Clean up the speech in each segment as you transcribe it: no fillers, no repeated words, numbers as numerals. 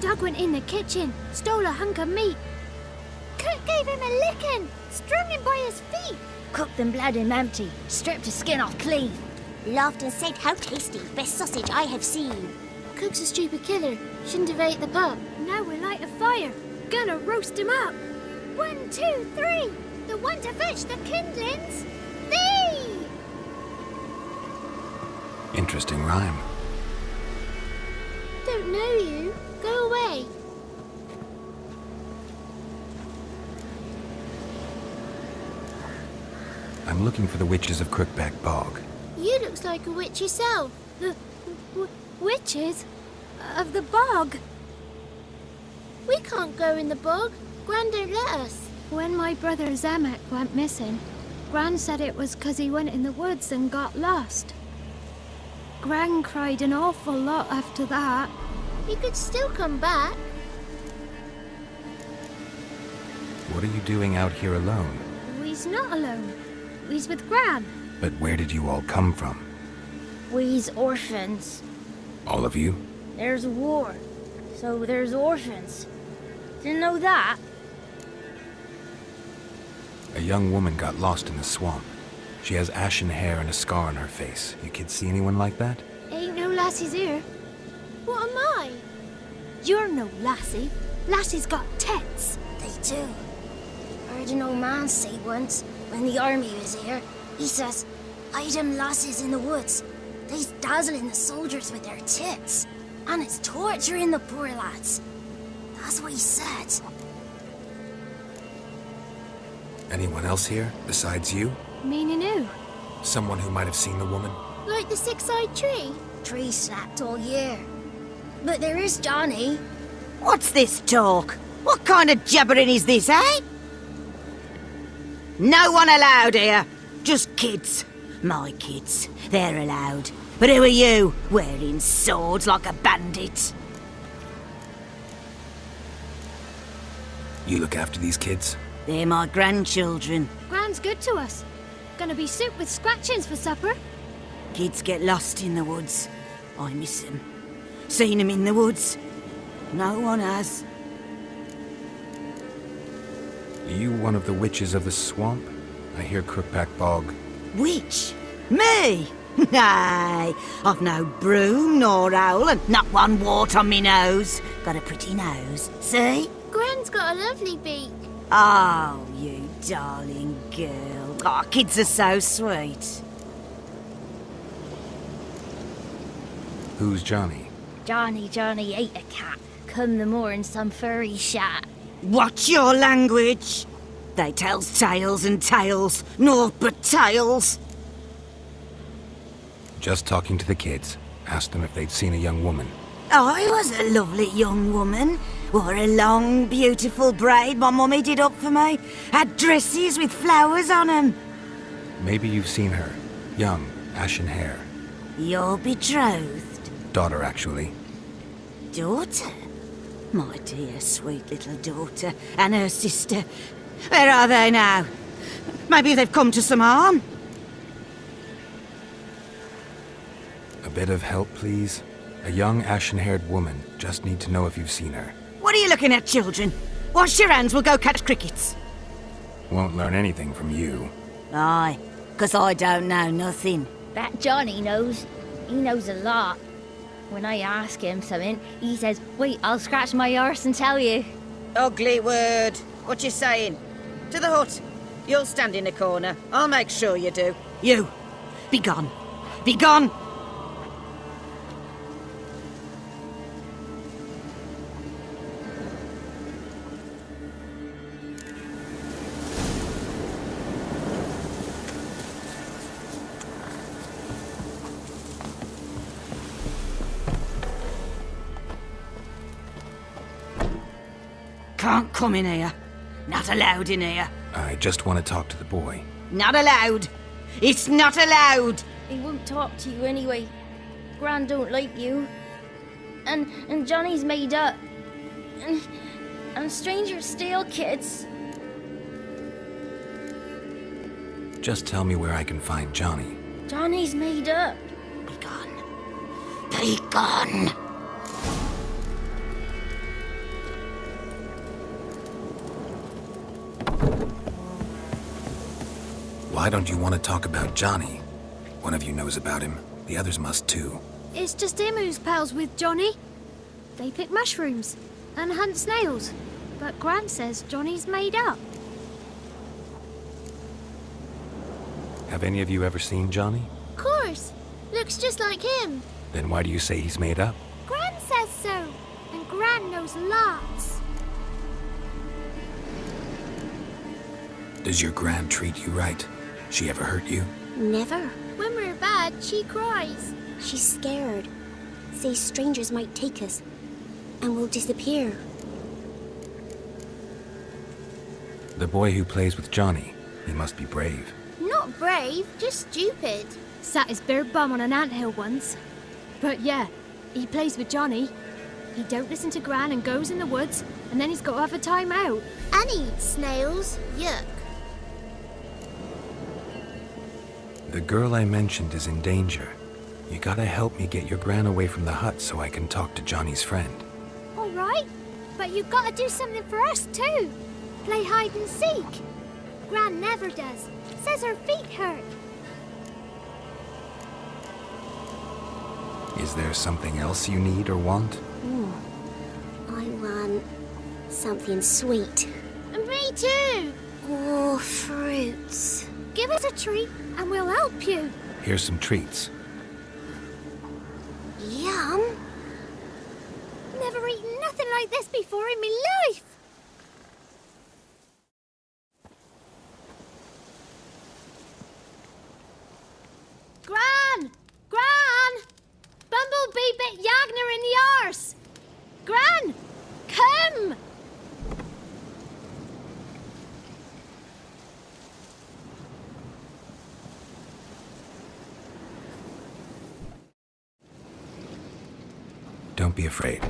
Doug went in the kitchen, stole a hunk of meat. Cook gave him a licking, strung him by his feet. Cooked and bled him empty, stripped his skin off clean. Laughed and said, "How tasty, best sausage I have seen." Cook's a stupid killer, shouldn't have ate the pup. Now we'll light a fire, gonna roast him up. 1, 2, 3, the one to fetch the kindlings, thee! Interesting rhyme. Don't know you, go away. I'm looking for the witches of Crookback Bog. You looks like a witch yourself. The witches of the bog. We can't go in the bog. Gran don't let us. When my brother Zamek went missing, Gran said it was 'cause he went in the woods and got lost. Gran cried an awful lot after that. He could still come back. What are you doing out here alone? We's not alone. We's with Gran. But where did you all come from? We's orphans. All of you? There's a war, so there's orphans. Didn't know that? A young woman got lost in the swamp. She has ashen hair and a scar on her face. You kids see anyone like that? Ain't no lassies here. What am I? You're no lassie. Lassie's got tits. They do. I heard an old man say once, when the army was here, he says, "I them lasses in the woods. They's dazzling the soldiers with their tits. And it's torturing the poor lads." That's what he said. Anyone else here, besides you? Meaning who? Someone who might have seen the woman? Like the six-eyed tree? Tree snapped all year. But there is Johnny. What's this talk? What kind of jabbering is this, eh? No one allowed here. Just kids. My kids. They're allowed. But who are you, wearing swords like a bandit? You look after these kids? They're my grandchildren. Gran's good to us. Gonna be soup with scratchings for supper. Kids get lost in the woods. I miss them. Seen them in the woods. No one has. Are you one of the witches of the swamp? I hear Crookback Bog. Witch? Me? Nay, I've no broom nor owl and not one wart on me nose. Got a pretty nose, see? Gran's got a lovely beak. Oh, you darling girl. Oh, kids are so sweet. Who's Johnny? Johnny ate a cat. Come the more in some furry shat. Watch your language. They tells tales and tales, naught but tales. Just talking to the kids. Asked them if they'd seen a young woman. I was a lovely young woman. Wore a long, beautiful braid my mummy did up for me. Had dresses with flowers on 'em. Maybe you've seen her. Young, ashen hair. You're betrothed? Daughter, actually. Daughter? My dear, sweet little daughter. And her sister. Where are they now? Maybe they've come to some harm? A bit of help, please? A young, ashen-haired woman. Just need to know if you've seen her. What are you looking at, children? Wash your hands, we'll go catch crickets. Won't learn anything from you. Aye, 'cause I don't know nothing. That Johnny knows. He knows a lot. When I ask him something, he says, "Wait, I'll scratch my arse and tell you." Ugly word. What you saying? To the hut. You'll stand in a corner. I'll make sure you do. You, be gone. Be gone! Can't come in here. Not allowed in here. I just want to talk to the boy. Not allowed. It's not allowed. He won't talk to you anyway. Gran don't like you. And Johnny's made up. And strangers steal kids. Just tell me where I can find Johnny. Johnny's made up. Be gone. Be gone. Why don't you want to talk about Johnny? One of you knows about him. The others must too. It's just him who's pals with Johnny. They pick mushrooms and hunt snails. But Gran says Johnny's made up. Have any of you ever seen Johnny? Of course. Looks just like him. Then why do you say he's made up? Gran says so. And Gran knows lots. Does your Gran treat you right? She ever hurt you? Never. When we're bad, she cries. She's scared. Says strangers might take us. And we'll disappear. The boy who plays with Johnny, he must be brave. Not brave, just stupid. Sat his bare bum on an anthill once. But yeah, he plays with Johnny. He don't listen to Gran and goes in the woods, and then he's got to have a time out. And he eats snails. Yuck. The girl I mentioned is in danger. You gotta help me get your Gran away from the hut so I can talk to Johnny's friend. All right, but you got to do something for us too. Play hide and seek. Gran never does. Says her feet hurt. Is there something else you need or want? I want something sweet. And me too. Oh, fruits. Give us a treat and we'll help you. Here's some treats. Yum. Never eaten nothing like this before in my life. Gran! Gran! Bumblebee bit Yagner in the arse! Gran! Come! Don't be afraid.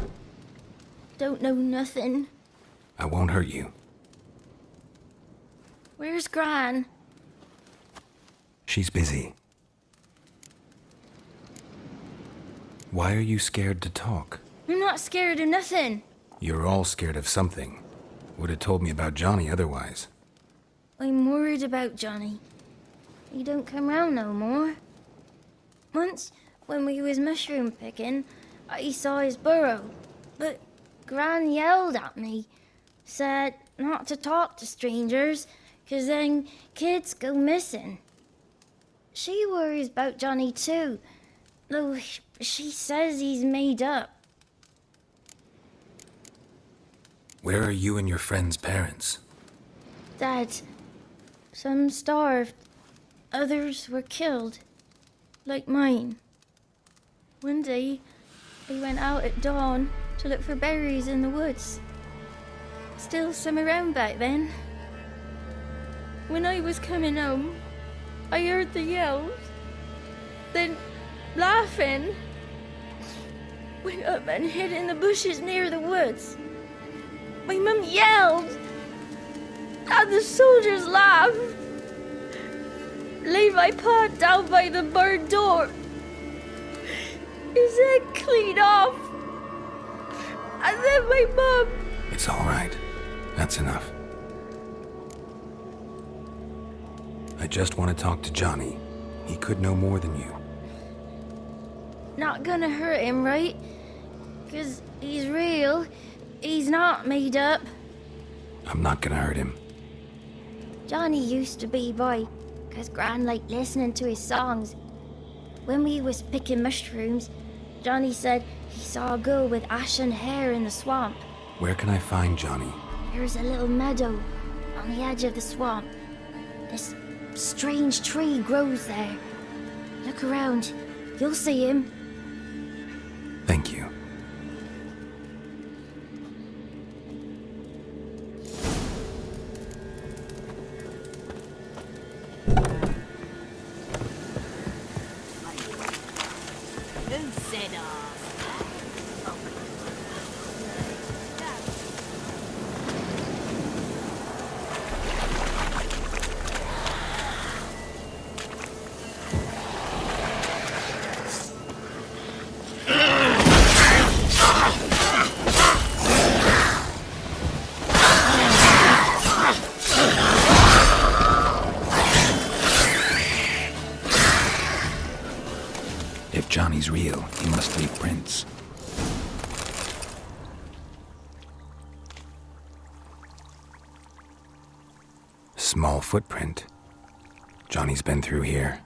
Don't know nothing. I won't hurt you. Where's Gran? She's busy. Why are you scared to talk? I'm not scared of nothing. You're all scared of something. Would have told me about Johnny otherwise. I'm worried about Johnny. He don't come round no more. Once, when we was mushroom picking, I saw his burrow. But Gran yelled at me. Said not to talk to strangers, 'cause then kids go missing. She worries about Johnny too, though she says he's made up. Where are you and your friend's parents? Dad, some starved, others were killed, like mine. One day, I went out at dawn to look for berries in the woods. Still some around back then. When I was coming home, I heard the yells. Then, laughing, went up and hid in the bushes near the woods. My mum yelled, and the soldiers laughed. Laid my pa down by the barn door. His head clean off. And then my mum... It's all right. That's enough. I just want to talk to Johnny. He could know more than you. Not gonna hurt him, right? 'Cause he's real. He's not made up. I'm not gonna hurt him. Johnny used to be boy, 'cause Gran liked listening to his songs. When we was picking mushrooms, Johnny said he saw a girl with ashen hair in the swamp. Where can I find Johnny? There's a little meadow on the edge of the swamp. This strange tree grows there. Look around. You'll see him. Thank you. Small footprint. Johnny's been through here.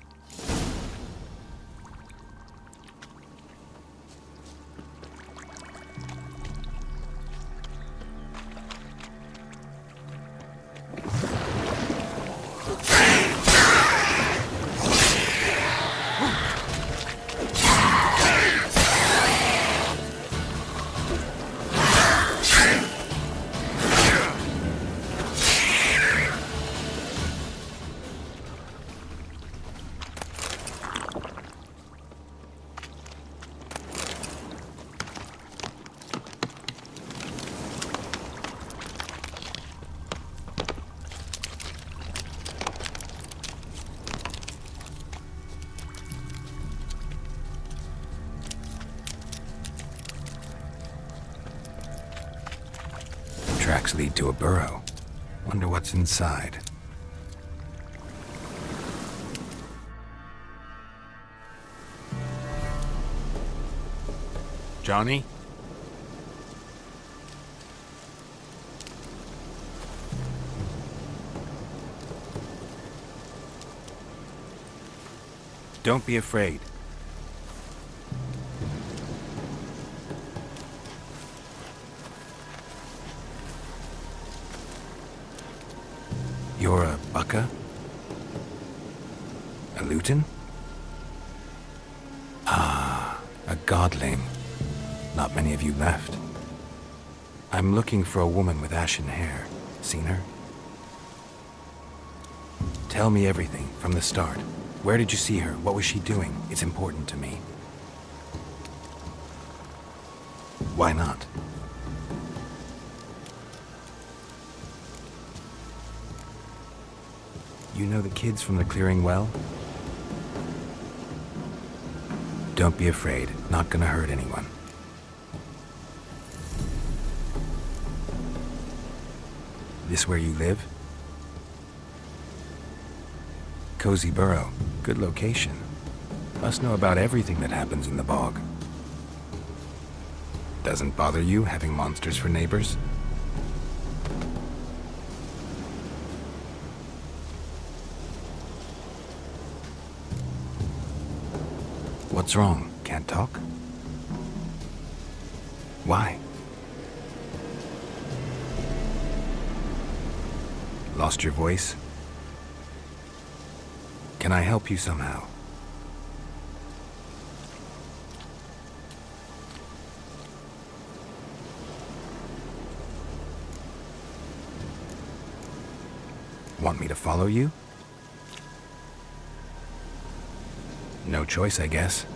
Tracks lead to a burrow. Wonder what's inside. Johnny? Don't be afraid. You're a Bucka? A Luton? Ah, a Godling. Not many of you left. I'm looking for a woman with ashen hair. Seen her? Tell me everything, from the start. Where did you see her? What was she doing? It's important to me. Why not? You know the kids from the clearing well? Don't be afraid. Not gonna hurt anyone. This where you live? Cozy burrow. Good location. Must know about everything that happens in the bog. Doesn't bother you having monsters for neighbors? What's wrong? Can't talk? Why? Lost your voice? Can I help you somehow? Want me to follow you? No choice, I guess.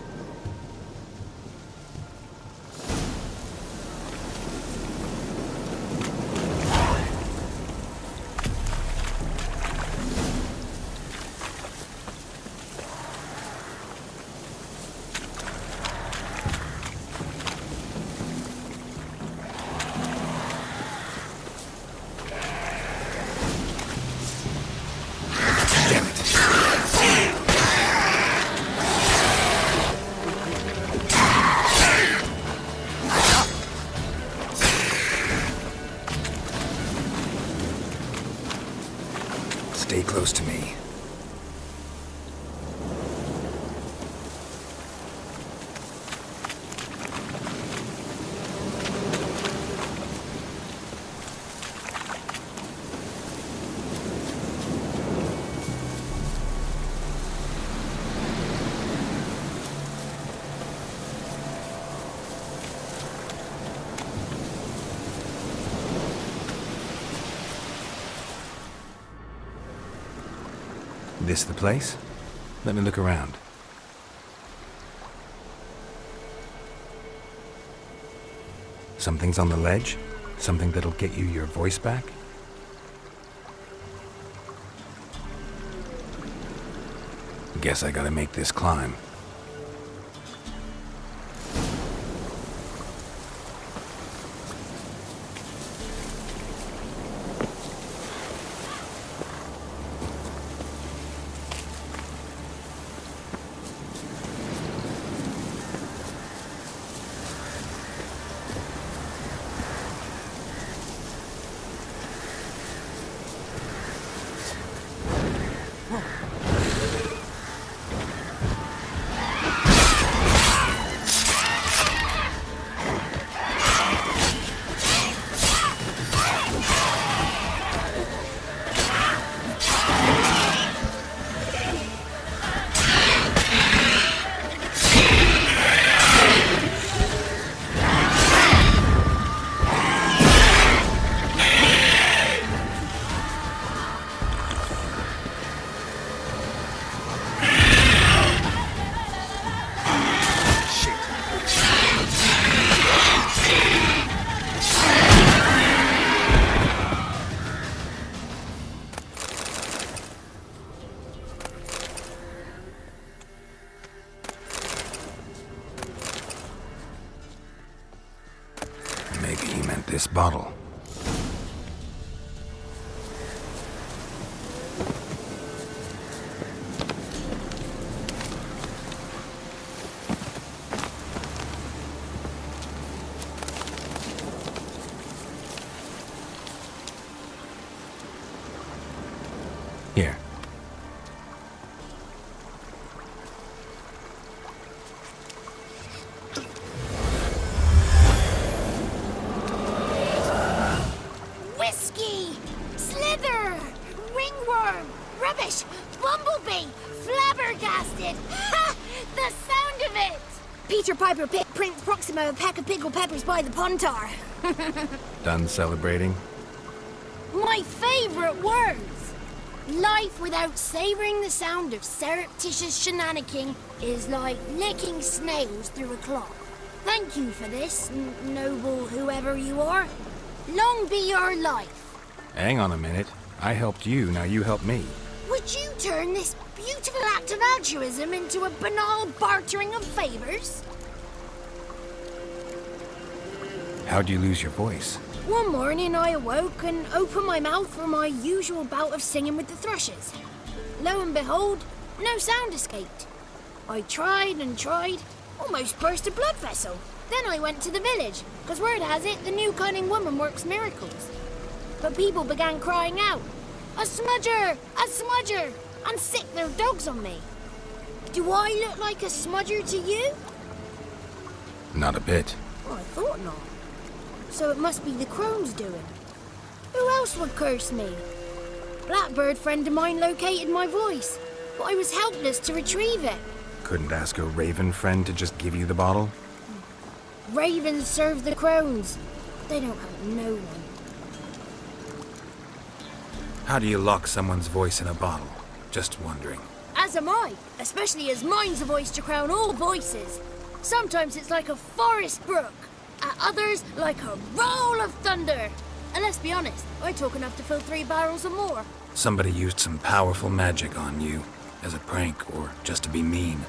Stay close to me. This the place? Let me look around. Something's on the ledge? Something that'll get you your voice back? Guess I gotta make this climb. And this bottle. Here. Whiskey! Slither! Ringworm! Rubbish! Bumblebee! Flabbergasted! Ha! The sound of it! Peter Piper picked Prince Proximo a pack of pickled peppers by the pontar. Done celebrating? My favorite words! Life without savoring the sound of surreptitious shenanigans is like licking snails through a cloth. Thank you for this, noble whoever you are. Long be your life. Hang on a minute. I helped you, now you help me. Would you turn this beautiful act of altruism into a banal bartering of favors? How'd you lose your voice? One morning I awoke and opened my mouth for my usual bout of singing with the thrushes. Lo and behold, no sound escaped. I tried and tried, almost burst a blood vessel. Then I went to the village, because word has it the new cunning woman works miracles. But people began crying out, "A smudger! A smudger!" and sicked their dogs on me. Do I look like a smudger to you? Not a bit. Well, I thought not. So it must be the Crones doing. Who else would curse me? Blackbird friend of mine located my voice, but I was helpless to retrieve it. Couldn't ask a raven friend to just give you the bottle? Ravens serve the Crones. They don't have no one. How do you lock someone's voice in a bottle? Just wondering. As am I, especially as mine's a voice to crown all voices. Sometimes it's like a forest brook, at others like a roll of thunder. And let's be honest, I talk enough to fill 3 barrels or more. Somebody used some powerful magic on you, as a prank or just to be mean.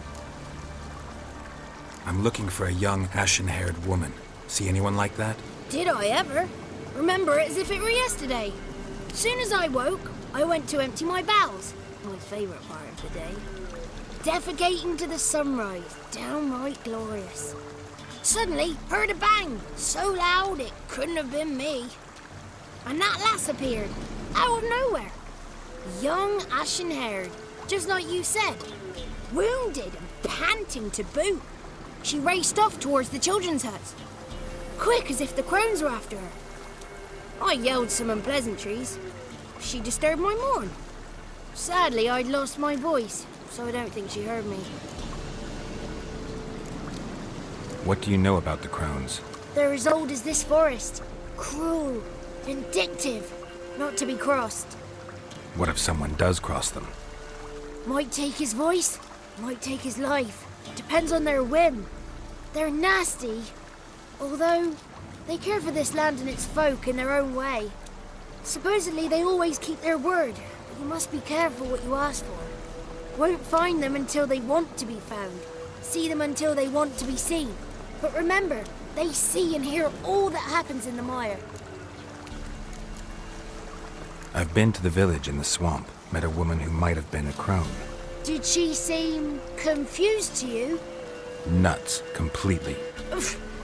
I'm looking for a young, ashen-haired woman. See anyone like that? Did I ever? Remember it as if it were yesterday. Soon as I woke, I went to empty my bowels. My favourite part of the day. Defecating to the sunrise, downright glorious. Suddenly, heard a bang, so loud it couldn't have been me. And that lass appeared, out of nowhere. Young, ashen-haired, just like you said. Wounded and panting to boot. She raced off towards the children's hut. Quick as if the Crones were after her. I yelled some unpleasantries. She disturbed my morn. Sadly, I'd lost my voice, so I don't think she heard me. What do you know about the Crones? They're as old as this forest. Cruel, vindictive, not to be crossed. What if someone does cross them? Might take his voice, might take his life. Depends on their whim. They're nasty, although they care for this land and its folk in their own way. Supposedly they always keep their word, but you must be careful what you ask for. Won't find them until they want to be found. See them until they want to be seen. But remember, they see and hear all that happens in the mire. I've been to the village in the swamp, met a woman who might have been a crone. Did she seem confused to you? Nuts, completely.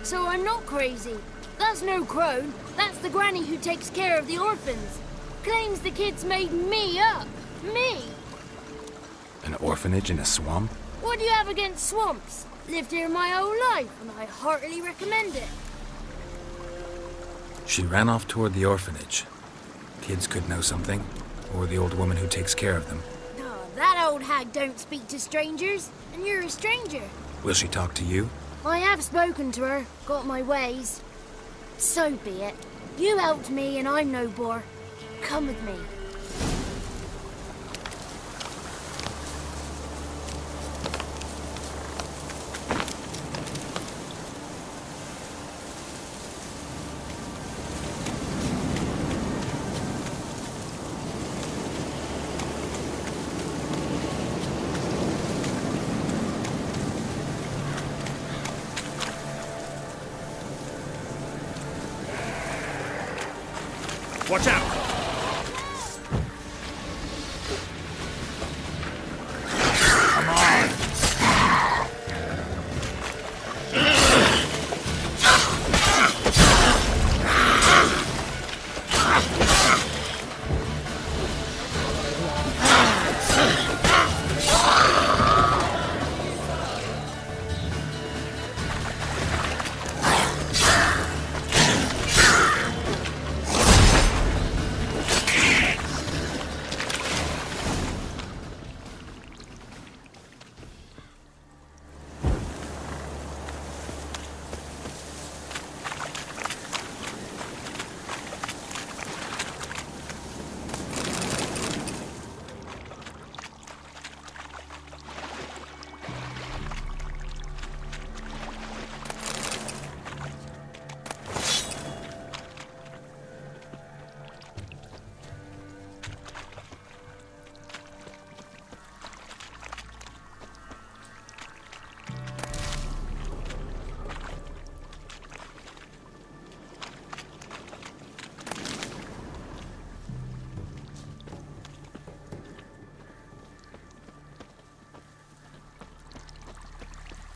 So I'm not crazy. That's no crone. That's the granny who takes care of the orphans. Claims the kids made me up. Me! An orphanage in a swamp? What do you have against swamps? Lived here my whole life, and I heartily recommend it. She ran off toward the orphanage. Kids could know something, or the old woman who takes care of them. Oh, that old hag don't speak to strangers, and you're a stranger. Will she talk to you? I have spoken to her, got my ways. So be it. You helped me, and I'm no bore. Come with me. Watch out! Come on!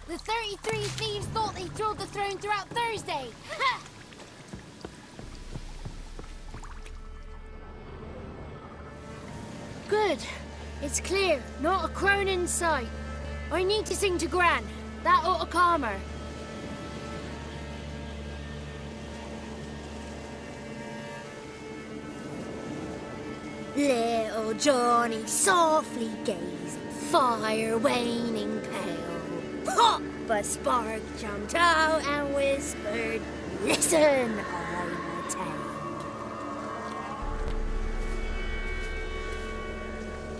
The 33 thieves thought they thrilled the throne throughout Thursday. Ha! Good. It's clear. Not a crone in sight. I need to sing to Gran. That ought to calm her. Little Johnny softly gazing, fire waning pale. Pop! A spark jumped out and whispered, "Listen, I'm a tale."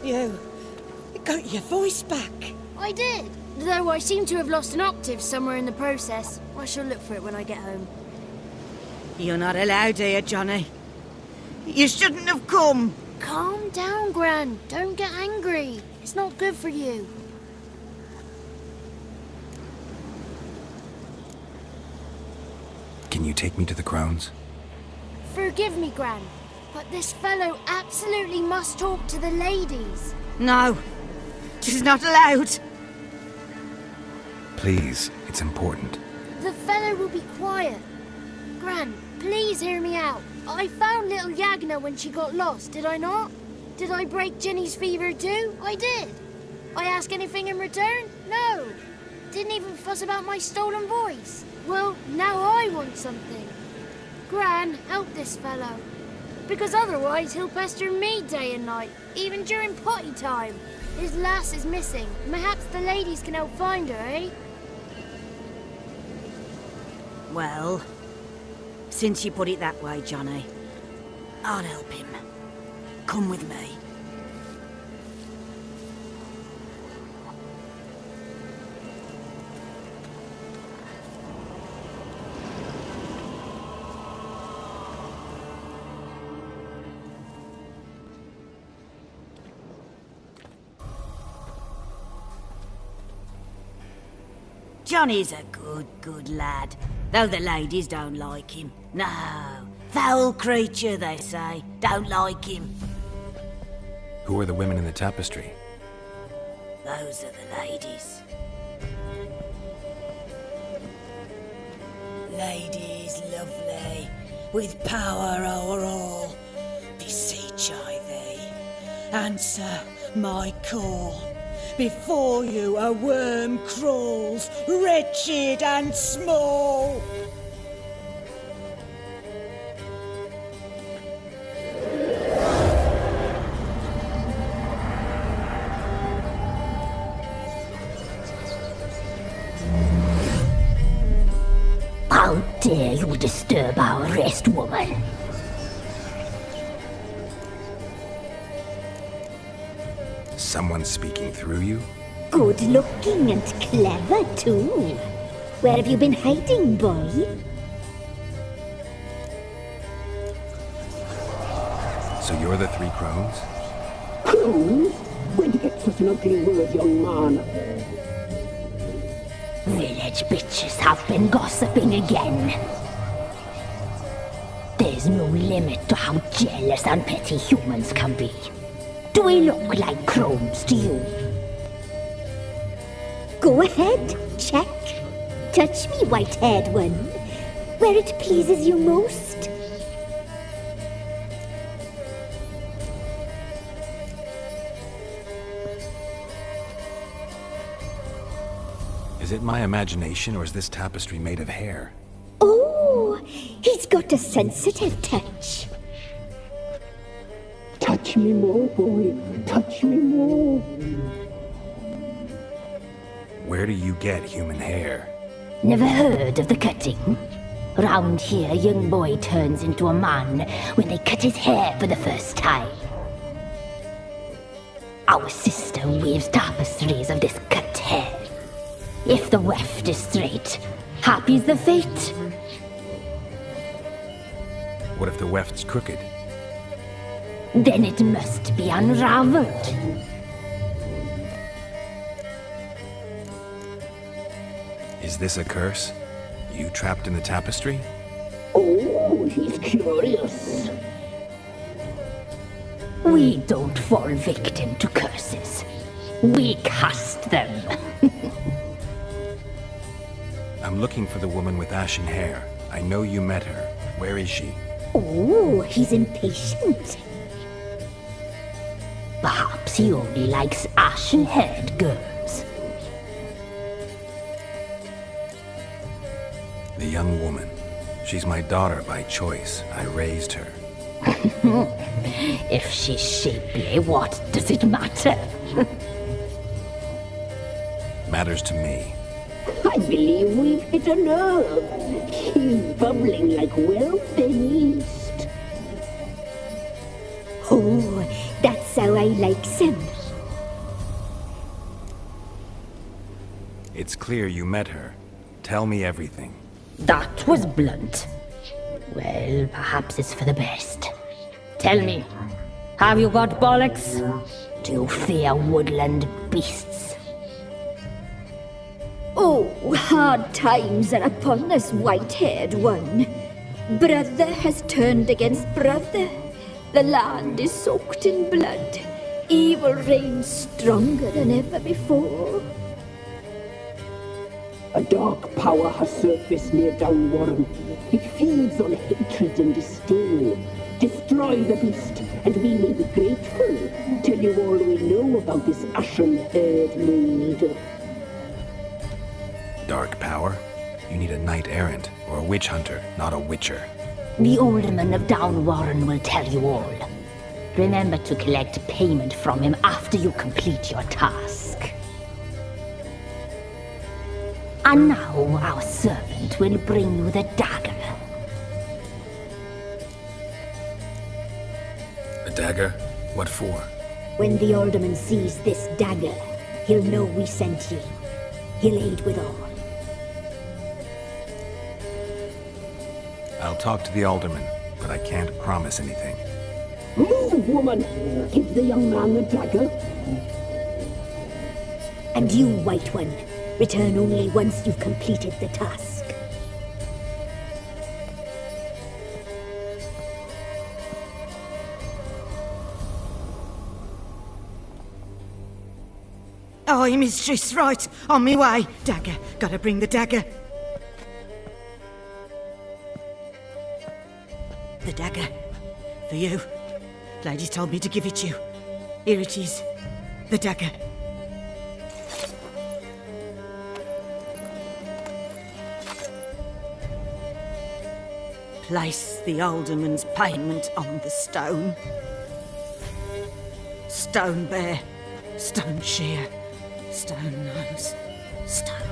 You got your voice back. I did. Though I seem to have lost an octave somewhere in the process. I shall look for it when I get home. You're not allowed here, Johnny. You shouldn't have come. Calm down, Gran. Don't get angry. It's not good for you. Can you take me to the Crones? Forgive me, Gran, but this fellow absolutely must talk to the ladies. No, she's not allowed. Please, it's important. The fellow will be quiet. Gran, please hear me out. I found little Yagna when she got lost, did I not? Did I break Ginny's fever too? I did. I ask anything in return? No. Didn't even fuss about my stolen voice. Well, now I want something. Gran, help this fellow. Because otherwise he'll pester me day and night, even during potty time. His lass is missing. Perhaps the ladies can help find her, eh? Well, since you put it that way, Johnny, I'll help him. Come with me. Johnny's a good lad, though the ladies don't like him. No, foul creature, they say. Don't like him. Who are the women in the tapestry? Those are the ladies. Ladies lovely, with power o'er all. Beseech I thee, answer my call. Before you a worm crawls, wretched and small. How dare you disturb our rest, woman? Someone speaking through you? Good looking and clever, too. Where have you been hiding, boy? So you're the three crones? Crones? Where'd you get such an ugly word, young man? Village bitches have been gossiping again. There's is no limit to how jealous and petty humans can be. Do we look like crones to you? Go ahead, check. Touch me, white-haired one, where it pleases you most. Is it my imagination, or is this tapestry made of hair? Oh, he's got a sensitive touch. Touch me more, boy. Touch me more. Where do you get human hair? Never heard of the cutting? Round here, a young boy turns into a man when they cut his hair for the first time. Our sister weaves tapestries of this cut hair. If the weft is straight, happy's the fate. What if the weft's crooked? Then it must be unraveled. Is this a curse? You trapped in the tapestry? Oh, he's curious. We don't fall victim to curses. We cast them. I'm looking for the woman with ashen hair. I know you met her. Where is she? Oh, he's impatient. Perhaps he only likes ashen-haired girls. The young woman. She's my daughter by choice. I raised her. If she's shapely, what does it matter? Matters to me. I believe we've hit a nerve. He's bubbling like well-fed yeast. Oh, that's how I likes him. It's clear you met her. Tell me everything. That was blunt. Well, perhaps it's for the best. Tell me, have you got bollocks? Do you fear woodland beasts? Oh, hard times are upon us, white-haired one. Brother has turned against brother. The land is soaked in blood. Evil reigns stronger than ever before. A dark power has surfaced near Downwarren. It feeds on hatred and disdain. Destroy the beast, and we may be grateful. Tell you all we know about this ashen-haired maid. Dark power? You need a knight-errant or a witch hunter, not a witcher. The alderman of Downwarren will tell you all. Remember to collect payment from him after you complete your task. And now our servant will bring you the dagger. A dagger? What for? When the alderman sees this dagger, he'll know we sent you. He'll aid with all. I'll talk to the alderman, but I can't promise anything. Move, woman! Give the young man the dagger. And you, White One, return only once you've completed the task. Aye, mistress, right. On me way. Dagger. Gotta bring the dagger. The dagger. For you. Ladies told me to give it you. Here it is. The dagger. Place the alderman's payment on the stone. Stone bear. Stone shear. Stone nose. Stone